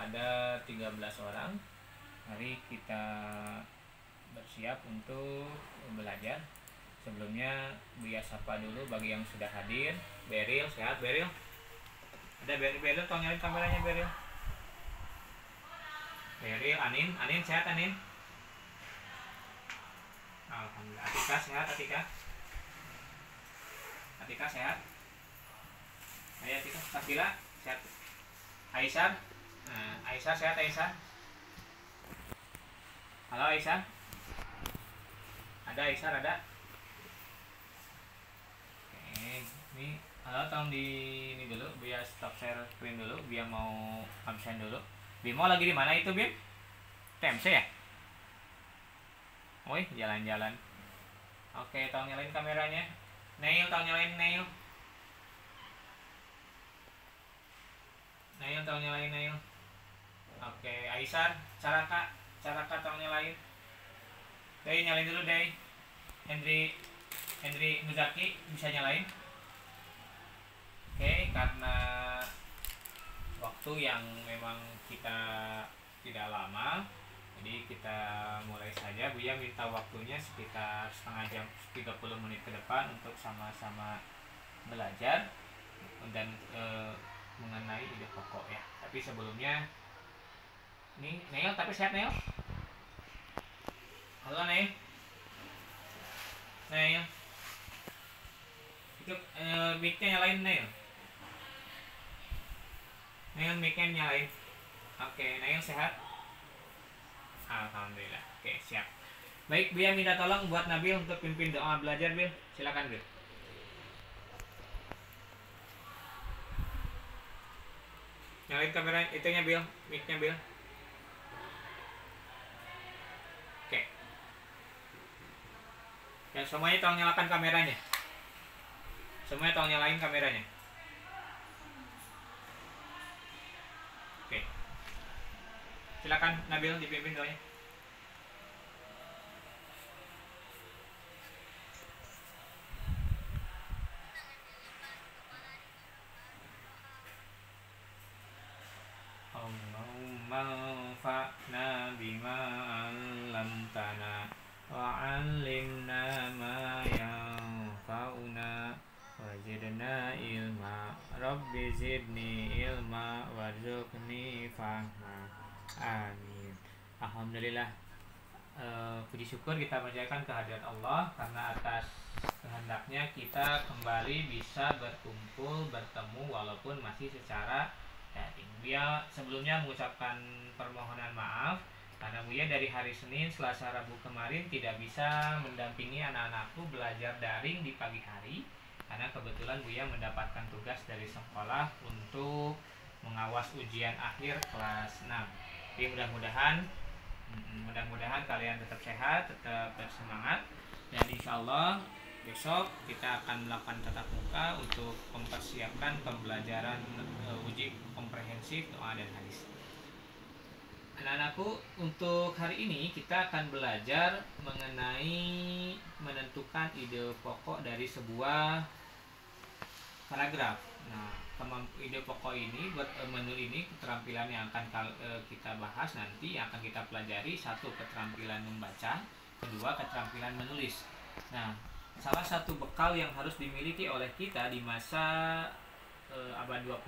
ada 13 orang. Mari kita bersiap untuk belajar. Sebelumnya Buya sapa dulu bagi yang sudah hadir. Beril, sehat Beril? Ada Beril, tolong nyalain kameranya Beril. Beril, Anin sehat Anin? Alhamdulillah. Atika sehat Atika? Atika sehat? Ayo Atika, Sakila sehat? Aisyah? Aisyah sehat Aisyah? Halo Aisyah? Ada Aisyah ada? Oke, ini halo tolong ini dulu, biar stop share screen dulu, biar mau absen dulu. Bimo lagi di mana itu Bim? TMC ya? Wih, jalan-jalan. Oke, tolong nyalain kameranya. Neil, tolong nyalain Neil. Neil, tolong nyalain Neil. Oke, Aisyah, Caraka tolong nyalain. Dey, nyalain dulu Dey. Hendri Muzaki bisa nyalain. Oke, karena waktu yang memang kita tidak lama, jadi kita mulai saja. Buya minta waktunya sekitar setengah jam, 30 menit ke depan untuk sama-sama belajar dan mengenai ide pokok ya. Tapi sebelumnya ini Neil, tapi sehat Neil? Halo Neil. Neil. Itu mic-nya nyalain Neil. Neil mic-nya nyalain. Oke, Neil sehat? Alhamdulillah. Oke, siap. Baik, Buya minta tolong buat Nabil untuk pimpin doa belajar, Bil. Silakan, Bil. Nyalain kamera itunya, Bil. Mic-nya, Bil. Oke. Dan semuanya tolong nyalakan kameranya. Semuanya tolong nyalain kameranya. Oke. Silakan Nabil dipimpin doanya. Allahumma anfa'na bima 'allamtana wa 'allimna ma yanfa'una wazidna ilma rabbi zidni ilma warzuqni fahma. Amin. Alhamdulillah. Puji syukur kita panjatkan kehadirat Allah karena atas kehendaknya kita kembali bisa berkumpul, bertemu walaupun masih secara daring. Buya sebelumnya mengucapkan permohonan maaf karena Buya dari hari Senin, Selasa, Rabu kemarin tidak bisa mendampingi anak-anakku belajar daring di pagi hari karena kebetulan Buya mendapatkan tugas dari sekolah untuk mengawas ujian akhir kelas 6. Jadi mudah-mudahan kalian tetap sehat, tetap bersemangat, dan insya Allah besok kita akan melakukan tatap muka untuk mempersiapkan pembelajaran uji komprehensif doa dan hadis. Anak-anakku, untuk hari ini kita akan belajar mengenai menentukan ide pokok dari sebuah paragraf. Nah, ide pokok ini, menu ini keterampilan yang akan kita bahas nanti, yang akan kita pelajari. Satu, keterampilan membaca. Kedua, keterampilan menulis. Nah, salah satu bekal yang harus dimiliki oleh kita di masa abad 21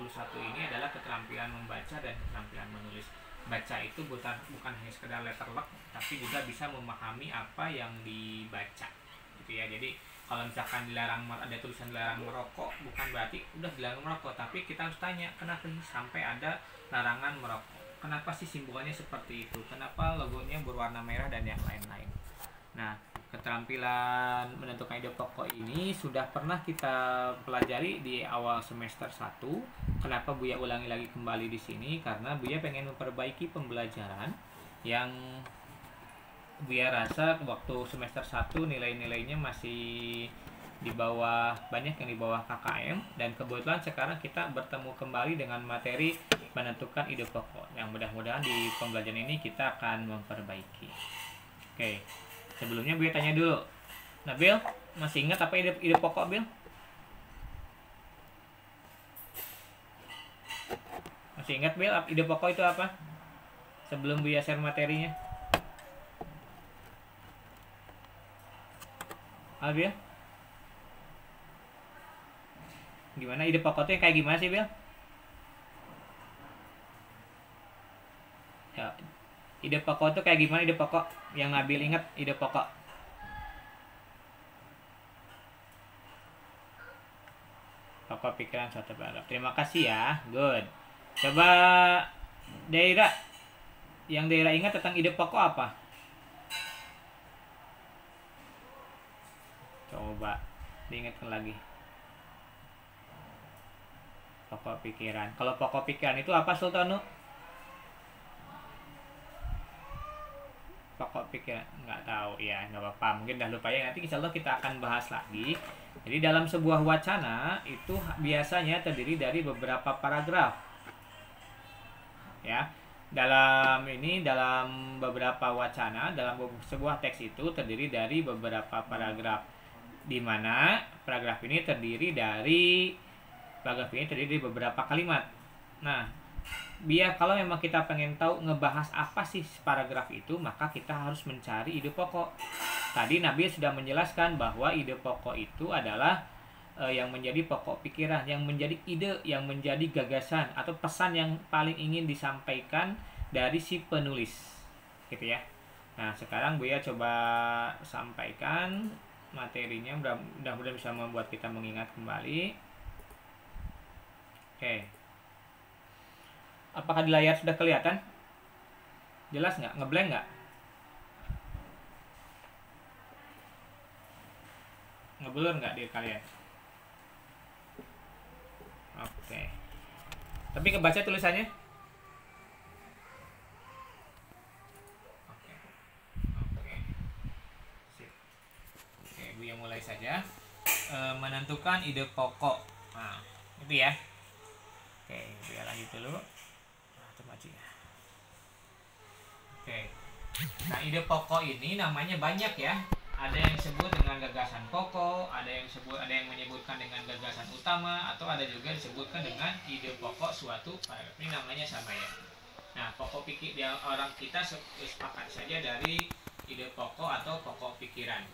ini adalah keterampilan membaca dan keterampilan menulis. Baca itu bukan hanya sekedar letterlock, tapi juga bisa memahami apa yang dibaca, gitu ya. Jadi kalau misalkan dilarang, ada tulisan dilarang merokok, bukan berarti udah dilarang merokok, tapi kita harus tanya kenapa sih sampai ada larangan merokok, kenapa sih simbolnya seperti itu, kenapa logonya berwarna merah dan yang lain-lain. Nah, keterampilan menentukan ide pokok ini sudah pernah kita pelajari di awal semester 1. Kenapa Buya ulangi lagi kembali di sini? Karena Buya pengen memperbaiki pembelajaran yang Buya rasa waktu semester 1 nilai-nilainya masih di bawah, banyak yang di bawah KKM, dan kebetulan sekarang kita bertemu kembali dengan materi menentukan ide pokok yang mudah-mudahan di pembelajaran ini kita akan memperbaiki. Oke, sebelumnya Buya tanya dulu, Nabil masih ingat apa ide pokok, Bil? Masih Masih ingat Bill ide pokok itu apa? Sebelum Buya share materinya. Bill? Gimana ide pokok itu yang kayak gimana sih Bill? Ya, ide pokok itu kayak gimana ide pokok? Yang Nabil ingat ide pokok. Pokok pikiran suatu paragraf. Terima kasih ya. Good. Coba Daira. Yang Daira ingat tentang ide pokok apa? Coba diingatkan lagi. Pokok pikiran. Kalau pokok pikiran itu apa Sultanu? Pokok pikiran nggak tahu ya, nggak apa-apa, mungkin dah lupa ya, nanti insya Allah kita akan bahas lagi. Jadi dalam sebuah wacana itu biasanya terdiri dari beberapa paragraf ya. Dalam beberapa wacana, dalam sebuah teks itu terdiri dari beberapa paragraf, di mana paragraf ini terdiri dari beberapa kalimat. Nah, biar kalau memang kita pengen tahu ngebahas apa sih paragraf itu, maka kita harus mencari ide pokok. Tadi Nabi sudah menjelaskan bahwa ide pokok itu adalah yang menjadi pokok pikiran, yang menjadi ide, yang menjadi gagasan atau pesan yang paling ingin disampaikan dari si penulis, gitu ya. Nah, sekarang Buya coba sampaikan materinya, mudah-mudahan bisa membuat kita mengingat kembali. Oke. Apakah di layar sudah kelihatan? Jelas nggak? Ngeblank nggak? Ngeblur nggak di kalian? Oke. Tapi kebaca tulisannya? Oke. Sip. Oke, Bu yang mulai saja. Menentukan ide pokok. Nah, itu ya. Oke, biar lanjut dulu. Oke. Nah, ide pokok ini namanya banyak ya. Ada yang disebut dengan gagasan pokok, ada yang menyebutkan dengan gagasan utama, atau ada juga disebutkan dengan ide pokok suatu paragraf. Ini namanya sama ya. Nah, pokok pikir orang kita sepakat saja dari ide pokok atau pokok pikiran.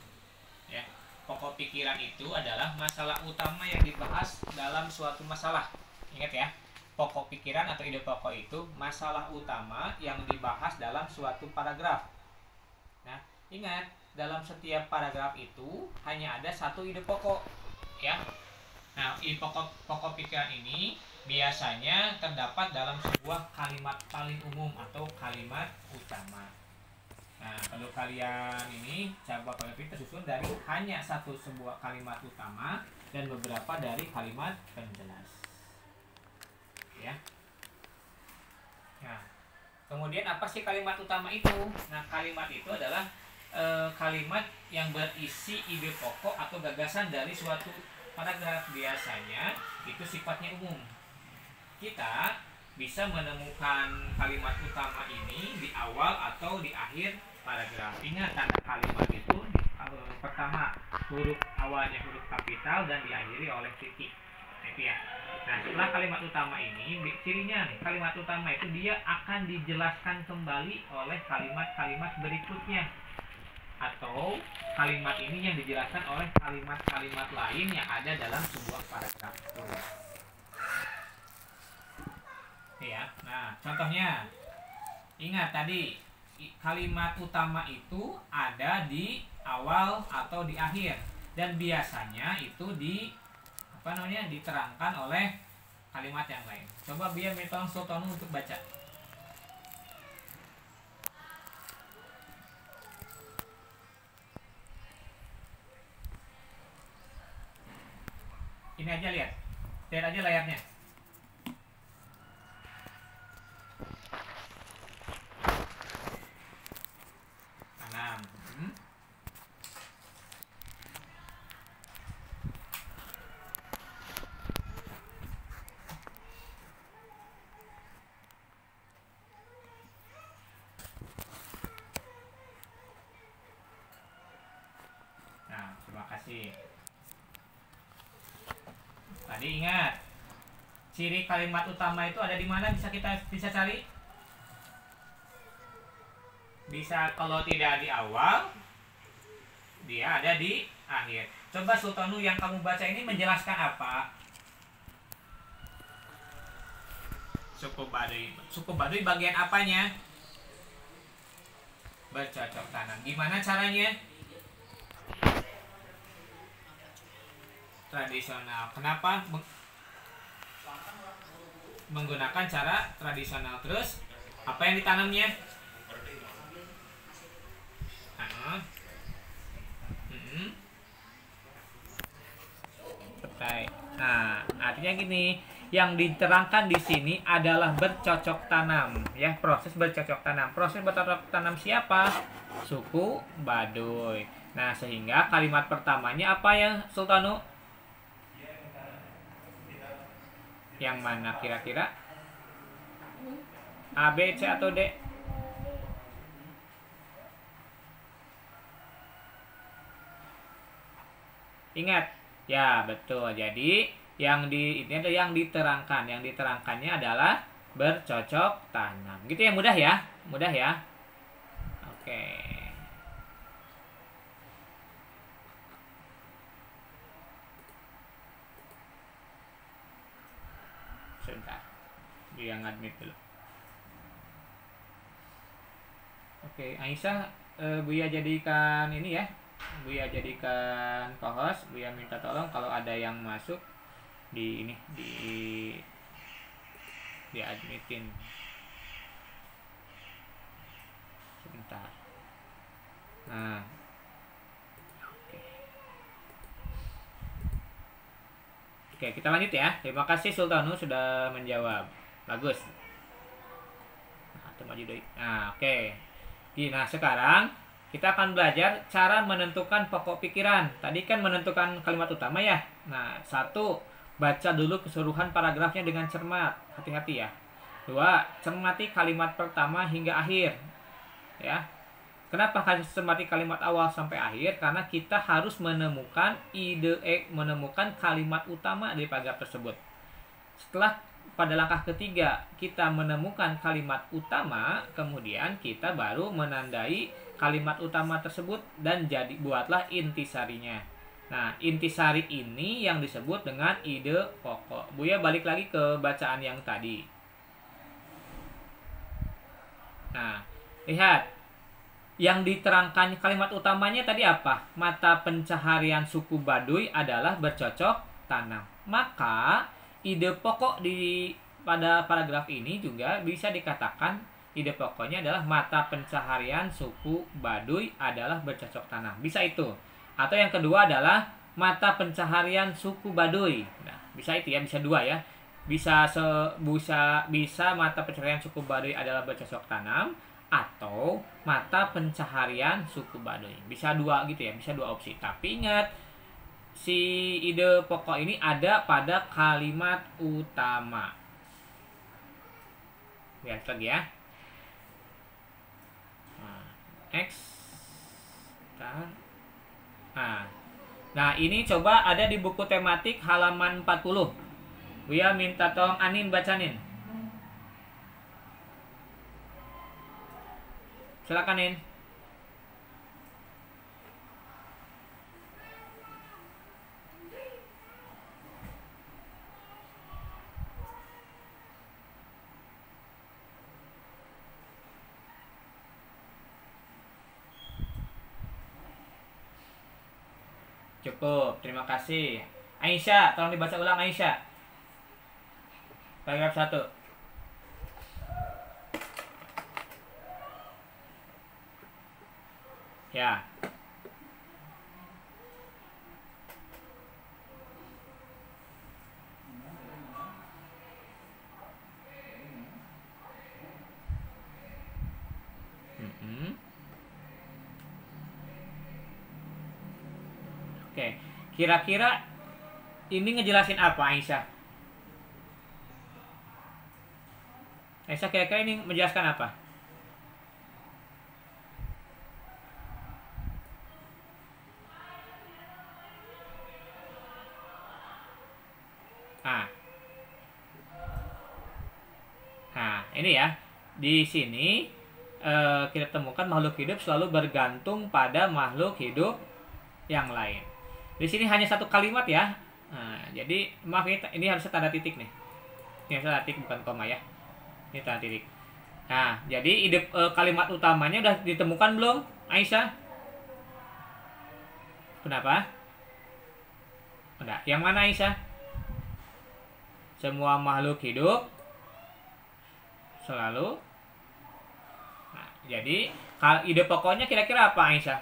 Ya. Pokok pikiran itu adalah masalah utama yang dibahas dalam suatu masalah. Ingat ya. Pokok pikiran atau ide pokok itu masalah utama yang dibahas dalam suatu paragraf. Nah, ingat, dalam setiap paragraf itu hanya ada satu ide pokok, ya. Nah, ide pokok pikiran ini biasanya terdapat dalam sebuah kalimat paling umum atau kalimat utama. Nah, kalau kalian ini coba paragraf itu tersusun dari hanya sebuah kalimat utama dan beberapa dari kalimat penjelas. Ya. Nah, kemudian apa sih kalimat utama itu? Nah, kalimat itu adalah kalimat yang berisi ide pokok atau gagasan dari suatu paragraf. Biasanya itu sifatnya umum. Kita bisa menemukan kalimat utama ini di awal atau di akhir paragraf. Ingat, tanda kalimat itu pertama huruf awalnya huruf kapital dan diakhiri oleh titik. Itu ya. Nah, setelah kalimat utama ini, cirinya nih, kalimat utama itu dia akan dijelaskan kembali oleh kalimat-kalimat berikutnya, atau kalimat ini yang dijelaskan oleh kalimat-kalimat lain yang ada dalam sebuah paragraf itu. Ya. Nah, contohnya, ingat tadi kalimat utama itu ada di awal atau di akhir, dan biasanya itu diterangkan oleh kalimat yang lain. Coba biar tolong Sultanu untuk baca. Ini aja lihat aja layarnya. Kanan. Tadi ingat, ciri kalimat utama itu ada di mana, kita bisa cari? Bisa, kalau tidak di awal, dia ada di akhir. Coba Sultanu, yang kamu baca ini menjelaskan apa? Suku Baduy. Suku Baduy bagian apanya? Bercocok tanam. Gimana caranya? Tradisional. Kenapa menggunakan cara tradisional? Terus apa yang ditanamnya? Petai. Nah, artinya gini, yang diterangkan di sini adalah bercocok tanam, ya, proses bercocok tanam. Proses bercocok tanam siapa? Suku Baduy. Nah, sehingga kalimat pertamanya apa ya, Sultanu? Yang mana kira-kira? A, B, C atau D? Ingat, ya betul. Jadi ini adalah yang diterangkan. Yang diterangkannya adalah bercocok tanam. Gitu ya, mudah ya, mudah ya. Oke. Sebentar, dia ngadmit dulu. Oke, Aisyah, Buya jadikan ini ya. Buya jadikan co-host. Buya minta tolong kalau ada yang masuk di ini, di admitin. Sebentar. Nah, oke, kita lanjut ya. Terima kasih Sultanu sudah menjawab. Bagus. Nah, maju deh. Nah, oke. Nah, sekarang kita akan belajar cara menentukan pokok pikiran. Tadi kan menentukan kalimat utama ya. Nah, 1, baca dulu keseluruhan paragrafnya dengan cermat. Hati-hati ya. 2, cermati kalimat pertama hingga akhir. Ya. Kenapa harus cermati kalimat awal sampai akhir? Karena kita harus menemukan menemukan kalimat utama dari paragraf tersebut. Setelah pada langkah ketiga kita menemukan kalimat utama, kemudian kita baru menandai kalimat utama tersebut dan buatlah intisarinya. Nah, intisari ini yang disebut dengan ide pokok. Buya balik lagi ke bacaan yang tadi. Nah, lihat. Yang diterangkan kalimat utamanya tadi apa? Mata pencaharian suku Baduy adalah bercocok tanam. Maka ide pokok pada paragraf ini juga bisa dikatakan ide pokoknya adalah mata pencaharian suku Baduy adalah bercocok tanam. Bisa itu. Atau yang kedua adalah mata pencaharian suku Baduy. Nah, bisa itu ya, bisa dua ya. Bisa mata pencaharian suku Baduy adalah bercocok tanam, atau mata pencaharian suku Baduy. Bisa dua gitu ya, bisa dua opsi. Tapi ingat, si ide pokok ini ada pada kalimat utama. Lihat lagi ya. X. Nah, ini coba ada di buku tematik halaman 40. Buya minta tolong Anin bacain. Silakan, Nin. Cukup, terima kasih. Aisyah, tolong dibaca ulang Aisyah. Paragraf 1. Ya. Oke, kira-kira ini ngejelasin apa, Aisyah? Aisyah, kira-kira ini menjelaskan apa? ini ya. Di sini kita temukan makhluk hidup selalu bergantung pada makhluk hidup yang lain. Di sini hanya satu kalimat ya. Nah, jadi maaf ini harus tanda titik nih. Ini tanda titik bukan koma ya. Ini tanda titik. Nah, jadi kalimat utamanya udah ditemukan belum, Aisyah? Kenapa? Udah. Yang mana, Aisyah? Semua makhluk hidup selalu. Nah, jadi ide pokoknya kira-kira apa, Aisyah?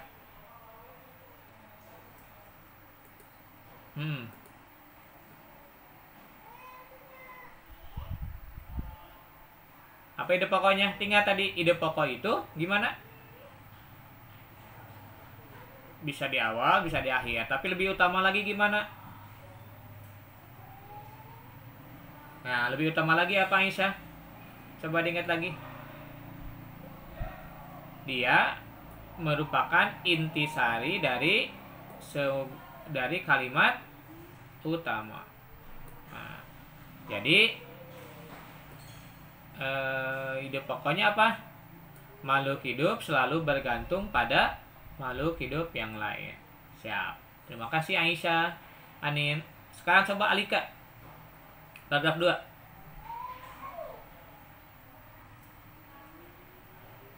Apa ide pokoknya? Tinggal tadi ide pokok itu gimana? Bisa di awal, bisa di akhir. Tapi lebih utama lagi gimana? Nah, lebih utama lagi apa, Aisyah? Coba diingat lagi. Dia merupakan intisari dari kalimat utama. Nah, jadi ide pokoknya apa? Makhluk hidup selalu bergantung pada makhluk hidup yang lain. Siap. Terima kasih Aisyah, Anin. Sekarang coba Alika. Paragraf 2.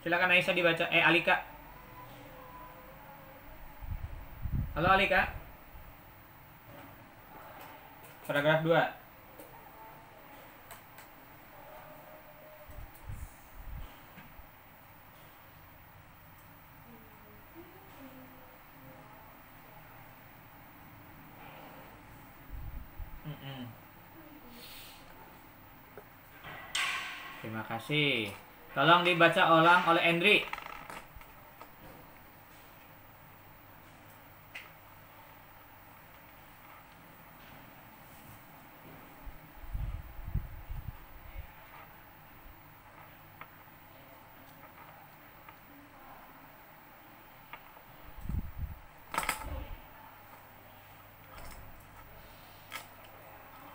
Silakan Aisyah dibaca. Alika. Halo Alika. Paragraf 2. Terima kasih. Tolong dibaca ulang oleh Endri.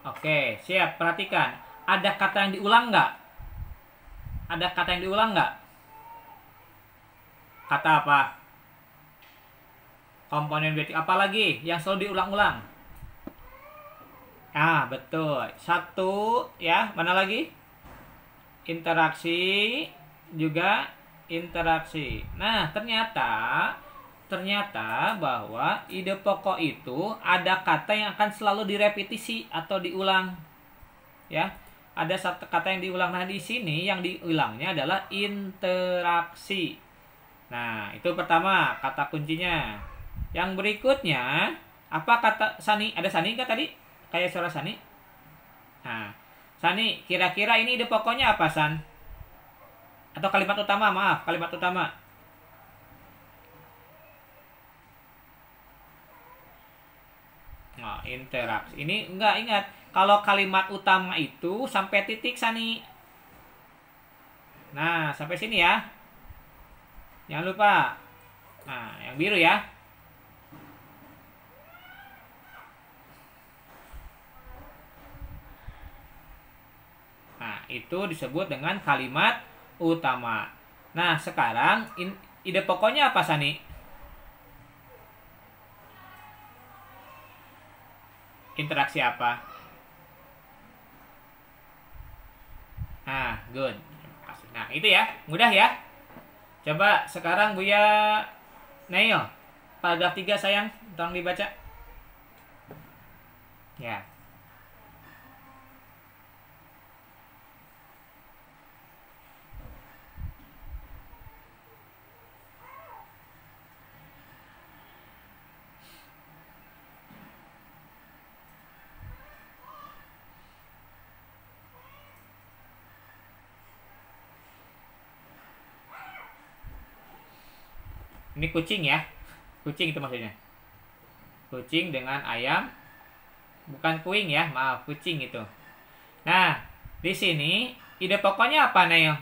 Oke, siap. Perhatikan. Ada kata yang diulang nggak? Ada kata yang diulang nggak? Kata apa? Komponen biotik apa lagi yang selalu diulang-ulang? Ah, betul. Satu, ya. Mana lagi? Interaksi, juga interaksi. Nah, ternyata bahwa ide pokok itu ada kata yang akan selalu direpetisi atau diulang. Ya. Ada satu kata yang diulang. Nah, di sini yang diulangnya adalah interaksi. Nah, itu pertama kata kuncinya. Yang berikutnya, apa kata Sani? Ada Sani nggak tadi? Kayak suara Sani. Nah, Sani, kira-kira ini ide pokoknya apa, San? Atau kalimat utama, maaf, kalimat utama. Nah, interaksi. Ini enggak, ingat. Kalau kalimat utama itu sampai titik, Sani. Nah, sampai sini ya. Jangan lupa. Nah, yang biru ya. Nah, itu disebut dengan kalimat utama. Nah, sekarang ide pokoknya apa, Sani? Interaksi apa? Nah, good. Nah, itu ya. Mudah ya. Coba sekarang Buya Neil. Paragraf 3 sayang. Tolong dibaca. Ya. Ini kucing ya. Kucing itu maksudnya. Kucing dengan ayam. Bukan kuing ya, maaf, kucing itu. Nah, di sini ide pokoknya apa, Neil?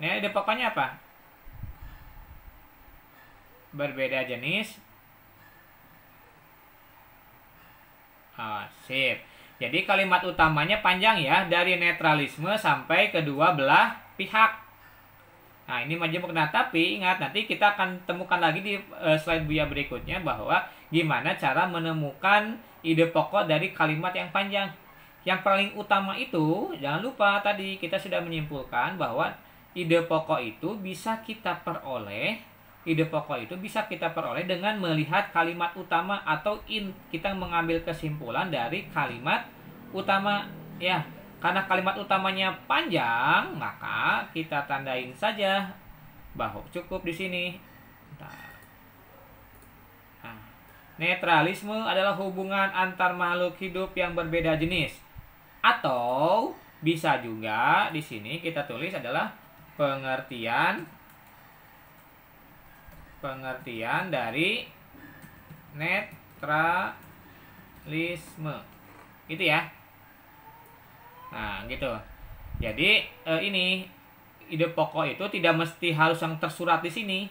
Neil, ide pokoknya apa? Berbeda jenis. Oh, sip. Jadi kalimat utamanya panjang ya, dari netralisme sampai kedua belah pihak. Nah, ini majemuk. Nah, tapi ingat, nanti kita akan temukan lagi di slide Buya berikutnya bahwa gimana cara menemukan ide pokok dari kalimat yang panjang. Yang paling utama itu, jangan lupa tadi kita sudah menyimpulkan bahwa ide pokok itu bisa kita peroleh dengan melihat kalimat utama atau kita mengambil kesimpulan dari kalimat utama ya. Karena kalimat utamanya panjang, maka kita tandain saja bahwa cukup di sini. Nah, netralisme adalah hubungan antar makhluk hidup yang berbeda jenis. Atau bisa juga di sini kita tulis adalah pengertian dari netralisme. Gitu ya. Nah, gitu. Jadi ini ide pokok itu tidak mesti harus yang tersurat di sini.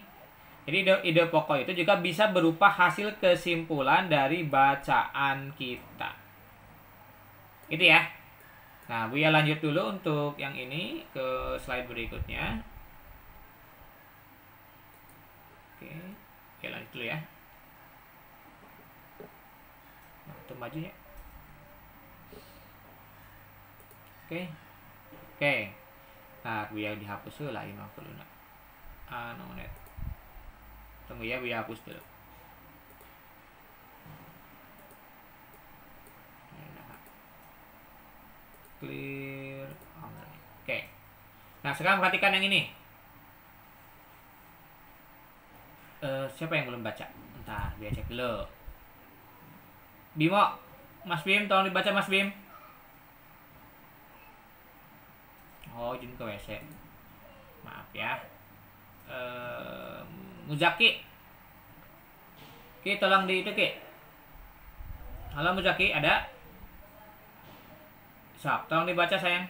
Jadi ide pokok itu juga bisa berupa hasil kesimpulan dari bacaan kita. Gitu ya. Nah, Buya lanjut dulu untuk yang ini ke slide berikutnya. Oke, lanjut dulu ya. Nah, itu maju ya. Oke. Nah, Buya dihapus dulu lah ini aku dulu. Net. Tunggu ya, Buya hapus dulu. Clear. Oke. Nah, sekarang perhatikan yang ini. Siapa yang belum baca? Bentar, Buya cek dulu. Bimo, Mas Bim, tolong dibaca Mas Bim. Oh, izin ke WC. Maaf ya. Muzaki. Ki, tolong di itu, Ki. Halo Muzaki, ada? Sok, tolong dibaca sayang.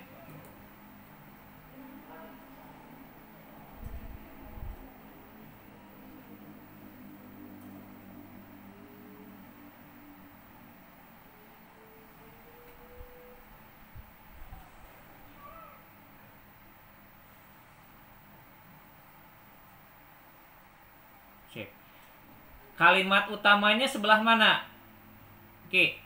Sip. Kalimat utamanya sebelah mana? Ki.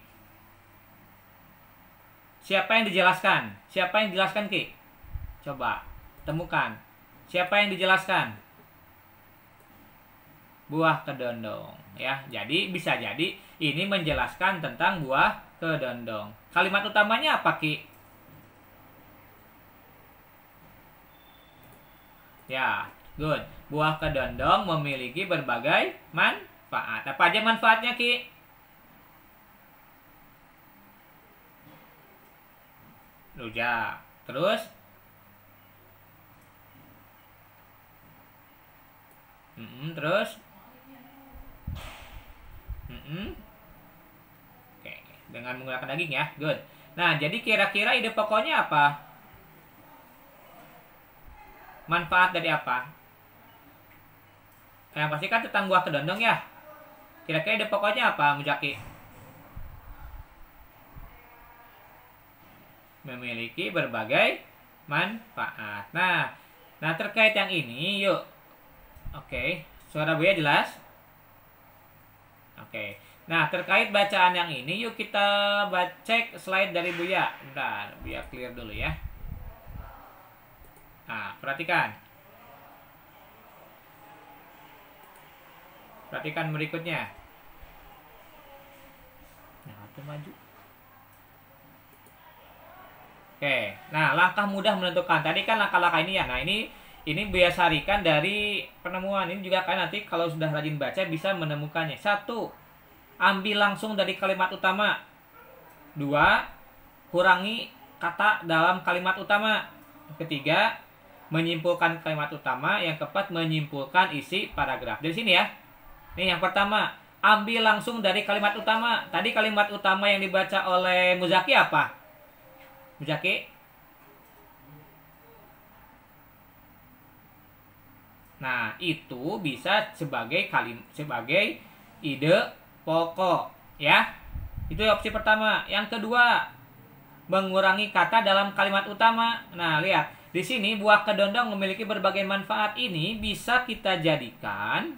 Siapa yang dijelaskan? Siapa yang dijelaskan, Ki? Coba temukan. Siapa yang dijelaskan? Buah kedondong ya. Jadi bisa jadi ini menjelaskan tentang buah kedondong. Kalimat utamanya apa, Ki? Ya, good. Buah kedondong memiliki berbagai manfaat. Apa aja manfaatnya, Ki? Rujak. Terus? Terus? Oke, dengan menggunakan daging ya. Good. Nah, jadi kira-kira ide pokoknya apa? Manfaat dari apa? Yang pasti kan tentang buah kedondong ya. Kira-kira ide pokoknya apa, Mujaki? Memiliki berbagai manfaat. Nah terkait yang ini yuk. Oke, suara Buya jelas? Oke. Nah, terkait bacaan yang ini yuk kita cek slide dari Buya. Bentar, Buya clear dulu ya. Nah, perhatikan berikutnya. Nah, itu maju. Oke, nah langkah mudah menentukan. Tadi kan langkah-langkah ini ya. Nah ini Buya sarikan dari penemuan. Ini juga kan nanti kalau sudah rajin baca bisa menemukannya. 1. Ambil langsung dari kalimat utama. 2. Kurangi kata dalam kalimat utama. 3. Menyimpulkan kalimat utama. Yang keempat, menyimpulkan isi paragraf. Dari sini ya. Nih yang pertama, ambil langsung dari kalimat utama. Tadi kalimat utama yang dibaca oleh Muzaki apa? Muzaki? Nah, itu bisa sebagai ide pokok, ya. Itu opsi pertama. Yang kedua, mengurangi kata dalam kalimat utama. Nah, lihat. Di sini buah kedondong memiliki berbagai manfaat ini bisa kita jadikan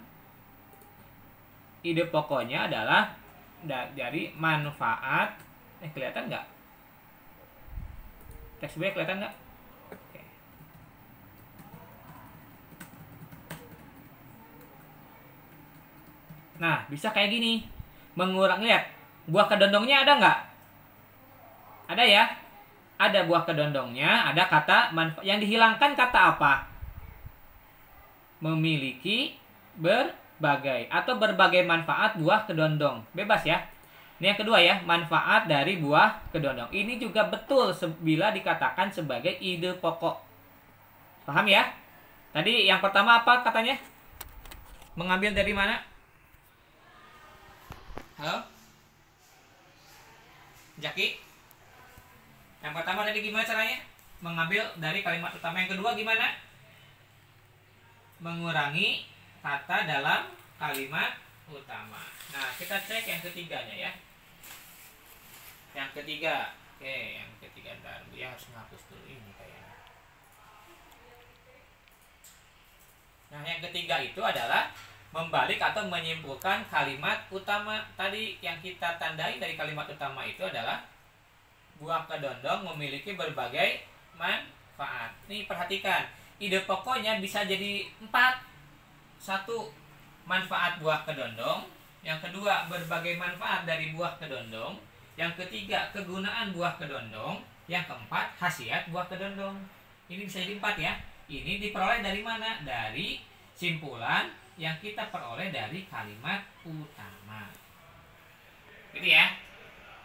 ide pokoknya adalah dari manfaat. Kelihatan nggak? Teks B kelihatan nggak? Oke. Nah, bisa kayak gini. Mengurangi, lihat. Buah kedondongnya ada nggak? Ada ya? Ada buah kedondongnya, ada kata manfaat. Yang dihilangkan kata apa? Memiliki berbagai atau berbagai manfaat buah kedondong. Bebas ya. Ini yang kedua ya, manfaat dari buah kedondong. Ini juga betul bila dikatakan sebagai ide pokok. Paham ya? Tadi yang pertama apa katanya? Mengambil dari mana? Halo? Jaki? Yang pertama tadi gimana caranya? Mengambil dari kalimat utama. Yang kedua gimana? Mengurangi kata dalam kalimat utama. Nah, kita cek yang ketiganya ya. Yang ketiga. Oke, yang ketiga. Ntar ya harus menghapus dulu ini kayaknya. Nah, yang ketiga itu adalah membalik atau menyimpulkan kalimat utama. Tadi yang kita tandai dari kalimat utama itu adalah buah kedondong memiliki berbagai manfaat. Nih perhatikan, ide pokoknya bisa jadi 4. 1, manfaat buah kedondong. Yang kedua, berbagai manfaat dari buah kedondong. Yang ketiga, kegunaan buah kedondong. Yang keempat, khasiat buah kedondong. Ini bisa jadi 4 ya. Ini diperoleh dari mana? Dari simpulan yang kita peroleh dari kalimat utama. Gitu ya.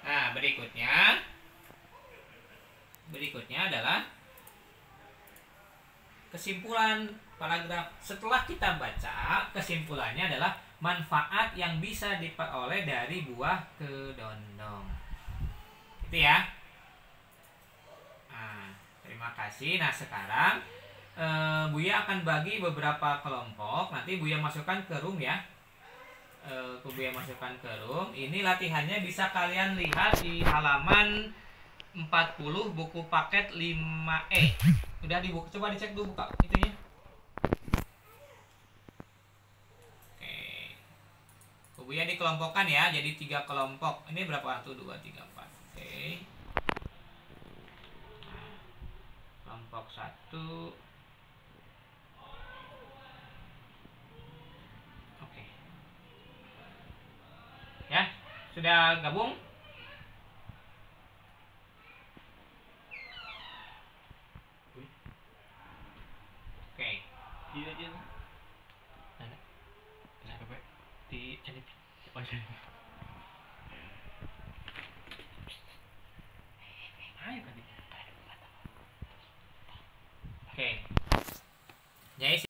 Nah, berikutnya adalah kesimpulan paragraf. Setelah kita baca, kesimpulannya adalah manfaat yang bisa diperoleh dari buah kedondong. Gitu ya. Nah, terima kasih. Nah, sekarang Buya akan bagi beberapa kelompok. Nanti Buya masukkan ke room ya. Buya masukkan ke room. Ini latihannya bisa kalian lihat di halaman 40 buku paket 5E. Udah dibuka, coba dicek dulu buka itunya. Oke. Buya dikelompokkan ya, jadi 3 kelompok. Ini berapa? 1, 2, 3, 4. Oke. Nah, kelompok 1. Oke. Ya, sudah gabung? Oke. Iya aja. Ada. Kenapa, Pak? Di channel. Oh, channel. Ayo tadi. Oke. Jadi